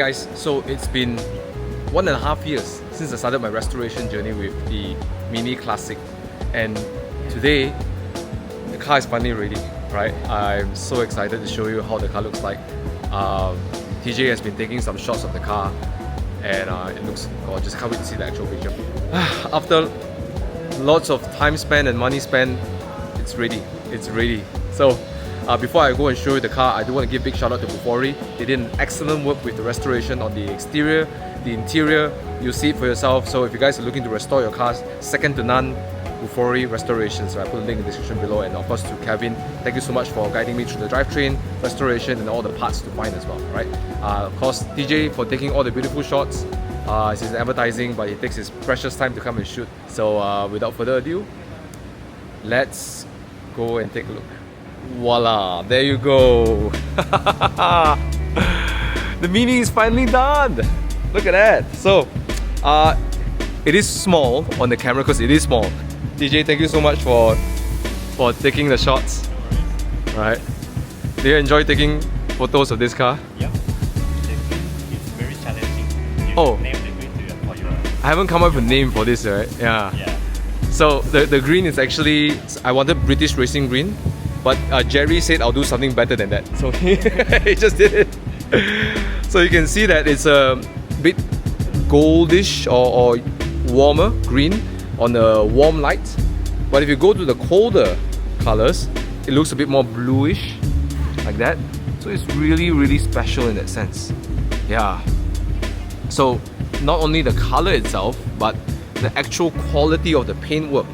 guys, so it's been 1.5 years since I started my restoration journey with the Mini Classic, and today the car is finally ready, right? I'm so excited to show you how the car looks like. TJ has been taking some shots of the car and it looks gorgeous. Can't wait to see the actual picture. After lots of time spent and money spent, it's ready. It's ready. So before I go and show you the car, I do want to give a big shout out to Bufori. They did an excellent work with the restoration on the exterior, the interior. You'll see it for yourself. So if you guys are looking to restore your cars, second to none, Bufori Restorations. So I put a link in the description below, and of course to Kevin, thank you so much for guiding me through the drivetrain, restoration, and all the parts to find as well, right? Of course, DJ for taking all the beautiful shots. It's his advertising, but he takes his precious time to come and shoot. So without further ado, let's go and take a look. Voila, there you go. The Mini is finally done. Look at that. So it is small on the camera because it is small. DJ, thank you so much for taking the shots. Right. Do you enjoy taking photos of this car? Yep. It's very challenging. Oh. Name the green for you. I haven't come up with a name for this, right? Yeah. So the green is actually, I wanted British Racing Green, but Jerry said I'll do something better than that. So he just did it. So you can see that it's a bit goldish or warmer green on the warm light. But if you go to the colder colors, it looks a bit more bluish, like that. So it's really, really special in that sense. Yeah. So not only the color itself, but the actual quality of the paintwork,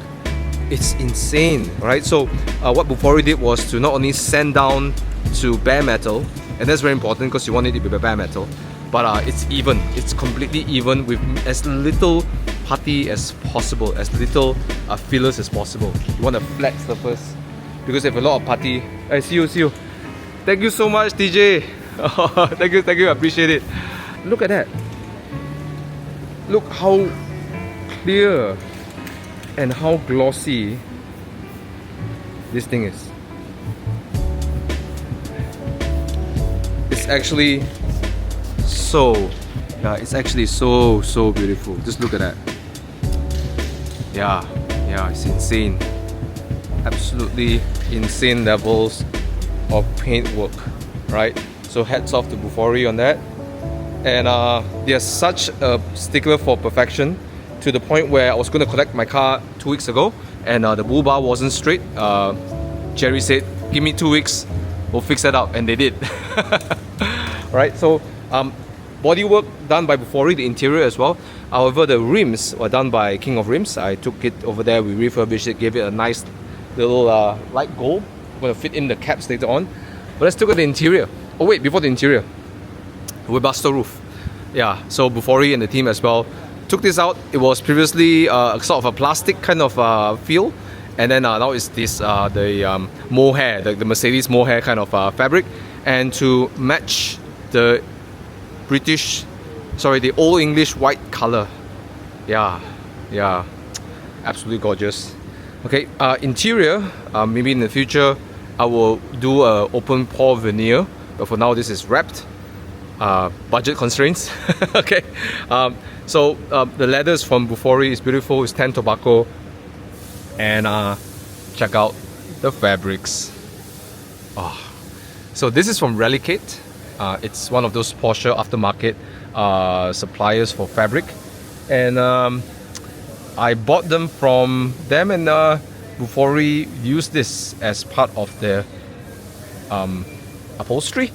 it's insane, right? So what Bufori did was to not only sand down to bare metal, and that's very important because you want it to be bare metal, but it's even. It's completely even with as little putty as possible, as little fillers as possible. You want a flat surface because if a lot of putty. See you. Thank you so much, TJ. Thank you, I appreciate it. Look at that. Look how clear and how glossy this thing is. It's actually it's actually so beautiful. Just look at that. Yeah, it's insane. Absolutely insane levels of paintwork, right? So hats off to Bufori on that. And they're such a stickler for perfection, to the point where I was going to collect my car 2 weeks ago and the bull bar wasn't straight. Jerry said, give me 2 weeks, we'll fix that up, and they did. Right, so bodywork done by Bufori, the interior as well. However, the rims were done by King of Rims. I took it over there, we refurbished it, gave it a nice little light gold. I'm going to fit in the caps later on. But let's look at the interior. Oh wait, before the interior, Webuster roof. Yeah, so Bufori and the team as well took this out. It was previously sort of a plastic kind of feel, and then now it's this the mohair, the Mercedes mohair kind of fabric, and to match the the Old English white color. Yeah, absolutely gorgeous. Okay, interior, maybe in the future I will do a open pore veneer, but for now this is wrapped. Budget constraints. Okay, so the leathers from Bufori is beautiful. It's tan tobacco, and check out the fabrics. So this is from Relicate. It's one of those Porsche aftermarket suppliers for fabric, and I bought them from them, and Bufori used this as part of their upholstery,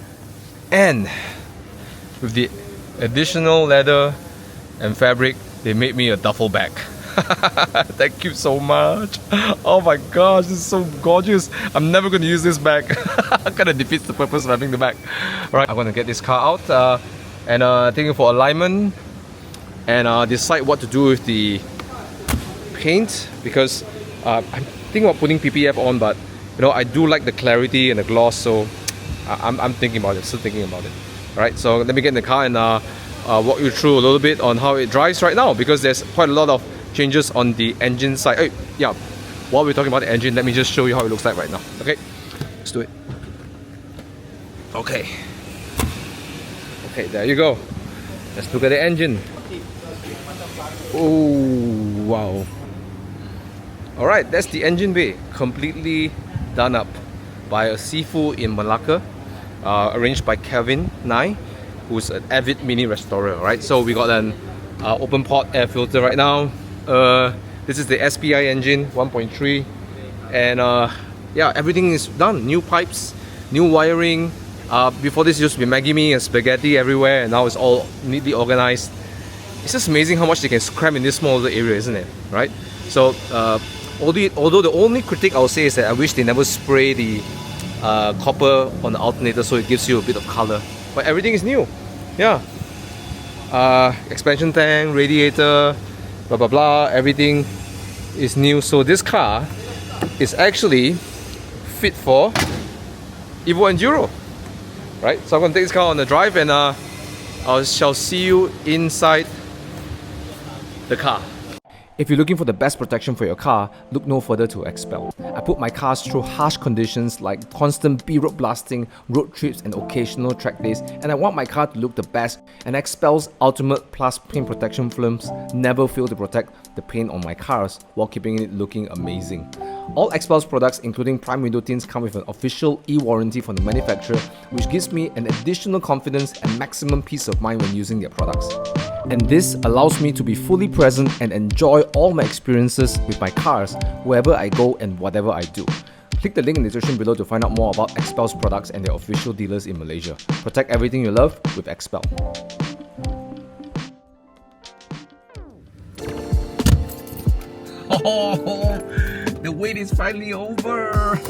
and with the additional leather and fabric, they made me a duffel bag. Thank you so much. Oh my gosh, this is so gorgeous. I'm never going to use this bag. Kind of defeats the purpose of having the bag. Alright, I'm going to get this car out and thinking for alignment and decide what to do with the paint, because I'm thinking about putting PPF on, but you know, I do like the clarity and the gloss, so I'm thinking about it, still thinking about it. Alright, so let me get in the car and walk you through a little bit on how it drives right now, because there's quite a lot of changes on the engine side. Hey, yeah, while we're talking about the engine, let me just show you how it looks like right now. Okay, let's do it. Okay, there you go. Let's look at the engine. Oh, wow. Alright, that's the engine bay, completely done up by a Sifu in Malacca, arranged by Kevin Nai, who's an avid mini restorer, right? So we got an open pot air filter right now. This is the SPI engine, 1.3, and yeah, everything is done. New pipes, new wiring. Before this used to be Maggi mee and spaghetti everywhere, and now it's all neatly organized. It's just amazing how much they can cram in this small little area, isn't it? Right? So, although the only critique I'll say is that I wish they never spray the copper on the alternator so it gives you a bit of color. But everything is new. Yeah. Expansion tank, radiator, blah blah blah, everything is new. So this car is actually fit for Evo Enduro, right? So I'm gonna take this car on the drive, and I shall see you inside the car. If you're looking for the best protection for your car, look no further to XPEL. I put my cars through harsh conditions like constant B-road blasting, road trips and occasional track days, and I want my car to look the best, and XPEL's Ultimate Plus paint protection films never fail to protect the paint on my cars while keeping it looking amazing. All XPEL's products, including prime window tints, come with an official e-warranty from the manufacturer, which gives me an additional confidence and maximum peace of mind when using their products. And this allows me to be fully present and enjoy all my experiences with my cars wherever I go and whatever I do. Click the link in the description below to find out more about XPEL's products and their official dealers in Malaysia. Protect everything you love with XPEL. Oh, the wait is finally over.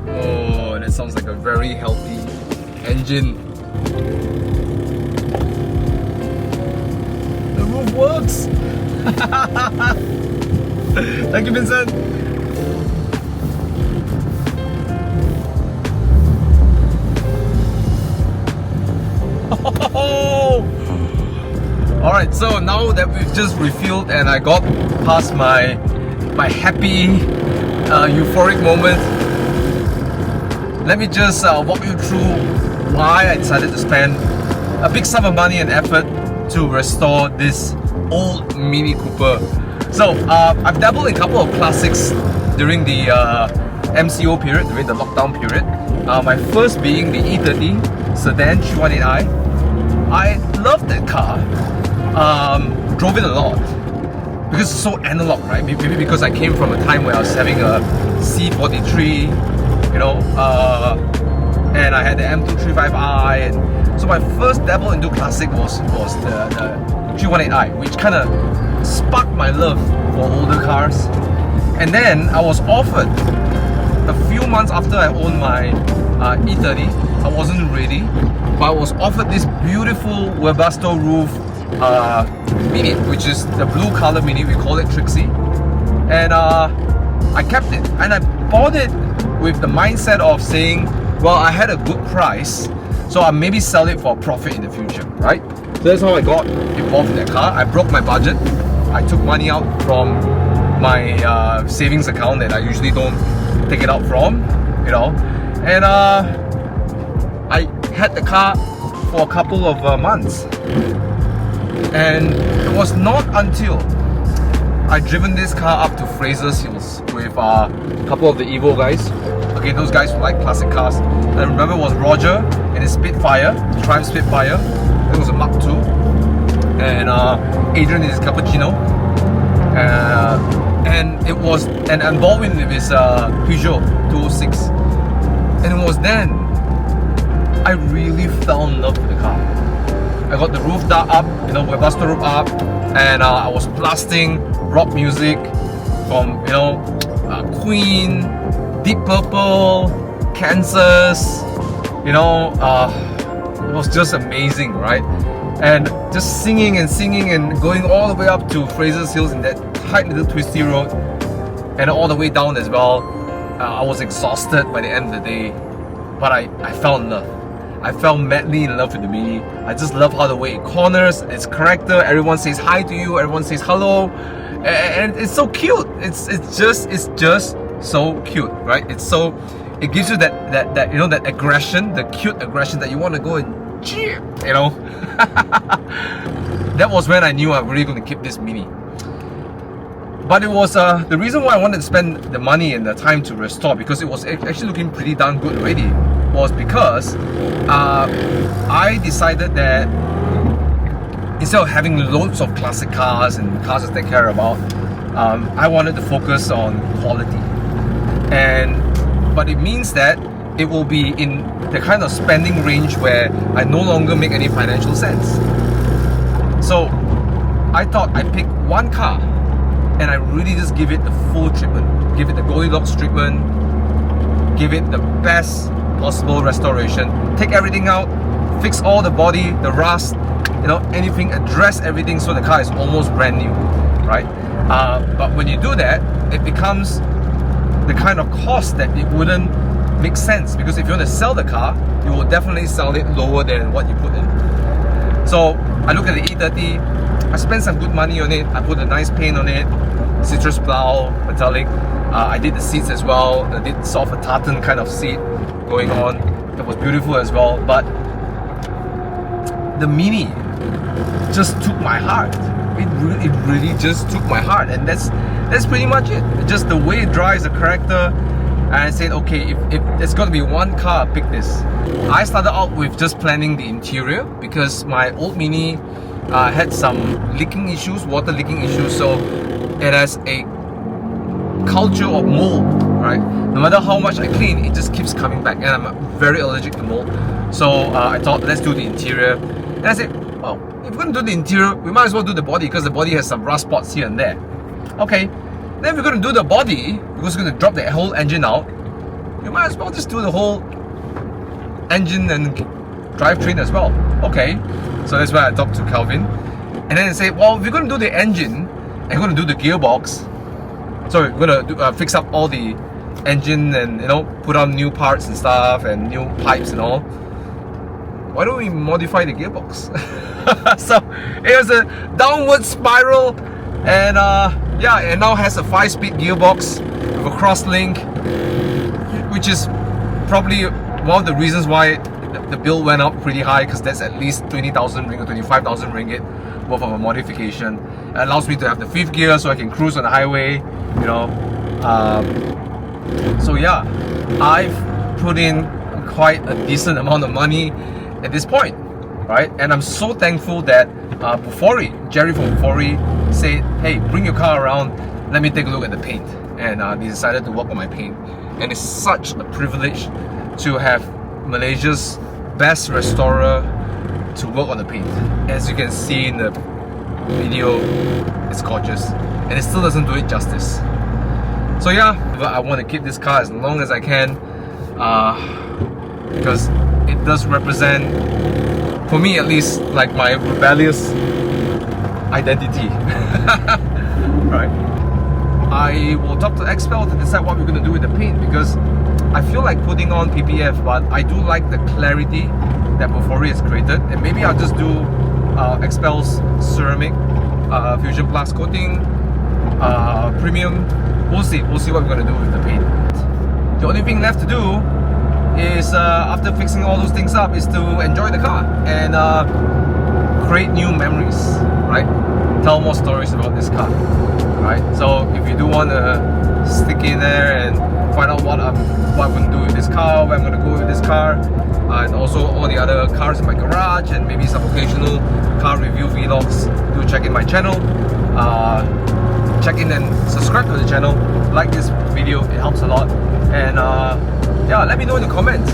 Oh, that sounds like a very healthy engine. The roof works. Thank you, Vincent. Oh. Alright, so now that we've just refueled and I got past my happy, euphoric moment, let me just walk you through why I decided to spend a big sum of money and effort to restore this old Mini Cooper. So, I've dabbled in a couple of classics during the MCO period, during the lockdown period. My first being the E30 Sedan 318i. I loved that car. Drove it a lot because it's so analog, right? Maybe because I came from a time where I was having a C43, you know, and I had the M235i, and so my first dabble into classic was the 318i, which kind of sparked my love for older cars. And then I was offered, a few months after I owned my E30, I wasn't ready, but I was offered this beautiful Webasto roof Mini, which is the blue color Mini. We call it Trixie, and I kept it, and I bought it with the mindset of saying, well, I had a good price, so I'll maybe sell it for a profit in the future, right? So that's how I got involved in that car. I broke my budget. I took money out from my savings account that I usually don't take it out from, you know, and I had the car for a couple of months. And it was not until I'd driven this car up to Fraser's Hills with a couple of the Evo guys. Okay, those guys who like classic cars. And I remember it was Roger and his Spitfire, Triumph Spitfire. It was a Mark II. And Adrian in his Cappuccino. And it was, and Baldwin with his Peugeot 206. And it was then I really fell in love with the car. I got the roof up, you know, Webasto roof up, and I was blasting rock music from, you know, Queen, Deep Purple, Kansas, you know, it was just amazing, right? And just singing and going all the way up to Fraser's Hills in that tight little twisty road, and all the way down as well. I was exhausted by the end of the day, but I fell in love. I fell madly in love with the Mini. I just love how the way it corners, its character, everyone says hi to you, everyone says hello, and it's so cute. It's just so cute, right? It's so it gives you that you know, that aggression, the cute aggression that you want to go and cheer, you know. That was when I knew I'm really going to keep this Mini. But it was the reason why I wanted to spend the money and the time to restore, because it was actually looking pretty darn good already, was because I decided that instead of having loads of classic cars and cars to take care about, I wanted to focus on quality. But it means that it will be in the kind of spending range where I no longer make any financial sense. So I thought I'd pick one car and I really just give it the full treatment, give it the Goldilocks treatment, give it the best possible restoration, take everything out, fix all the body, the rust, you know, anything, address everything so the car is almost brand new, right? But when you do that, it becomes the kind of cost that it wouldn't make sense, because if you want to sell the car, you will definitely sell it lower than what you put in. So I look at the E30, I spent some good money on it, I put a nice paint on it, citrus plow, metallic. I did the seats as well, I did sort of a tartan kind of seat going on. It was beautiful as well, but the Mini just took my heart. It really just took my heart, and that's pretty much it. Just the way it drives, the character. And I said, okay, if it's got to be one car, pick this. I started out with just planning the interior, because my old Mini had some leaking issues, water leaking issues, so it has a culture of mold, right? No matter how much I clean, it just keeps coming back, and I'm very allergic to mold. So I thought, let's do the interior. And I said, well, if we're going to do the interior, we might as well do the body, because the body has some rust spots here and there. Okay, then we're going to do the body, because we're going to drop the whole engine out. You might as well just do the whole engine and drivetrain as well. Okay, so that's why I talked to Calvin. And then I say, well, if we're going to do the engine, and we're going to do the gearbox, so we're going to fix up all the engine and, you know, put on new parts and stuff and new pipes and all, why don't we modify the gearbox? So it was a downward spiral, and yeah, it now has a 5-speed gearbox with a cross link, which is probably one of the reasons why the bill went up pretty high, because that's at least 20,000 ringgit, 25,000 ringgit worth of a modification. It allows me to have the 5th gear so I can cruise on the highway, you know. So yeah, I've put in quite a decent amount of money at this point, right? And I'm so thankful that Jerry from Bufori said, hey, bring your car around, let me take a look at the paint. And they decided to work on my paint. And it's such a privilege to have Malaysia's best restorer to work on the paint. As you can see in the video, it's gorgeous, and it still doesn't do it justice. So yeah, I want to keep this car as long as I can, because it does represent, for me at least, like my rebellious identity. Right? I will talk to XPEL to decide what we're going to do with the paint, because I feel like putting on PPF, but I do like the clarity that Bufori has created, and maybe I'll just do XPEL's ceramic Fusion Plus coating, premium. We'll see what we're going to do with the paint. The only thing left to do is, after fixing all those things up, is to enjoy the car and create new memories, right? Tell more stories about this car, right? So if you do want to stick in there and find out what I'm going to do with this car, where I'm going to go with this car, and also all the other cars in my garage, and maybe some occasional car review vlogs, do check in my channel. Check in and subscribe to the channel, like this video, it helps a lot. And yeah, let me know in the comments,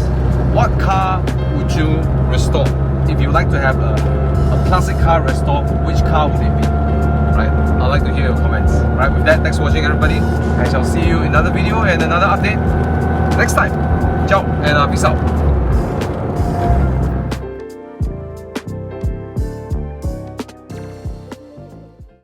what car would you restore? If you like to have a classic car restored, which car would it be? Right? I'd like to hear your comments. Right, with that, thanks for watching everybody. I shall see you in another video and another update next time. Ciao, and peace out.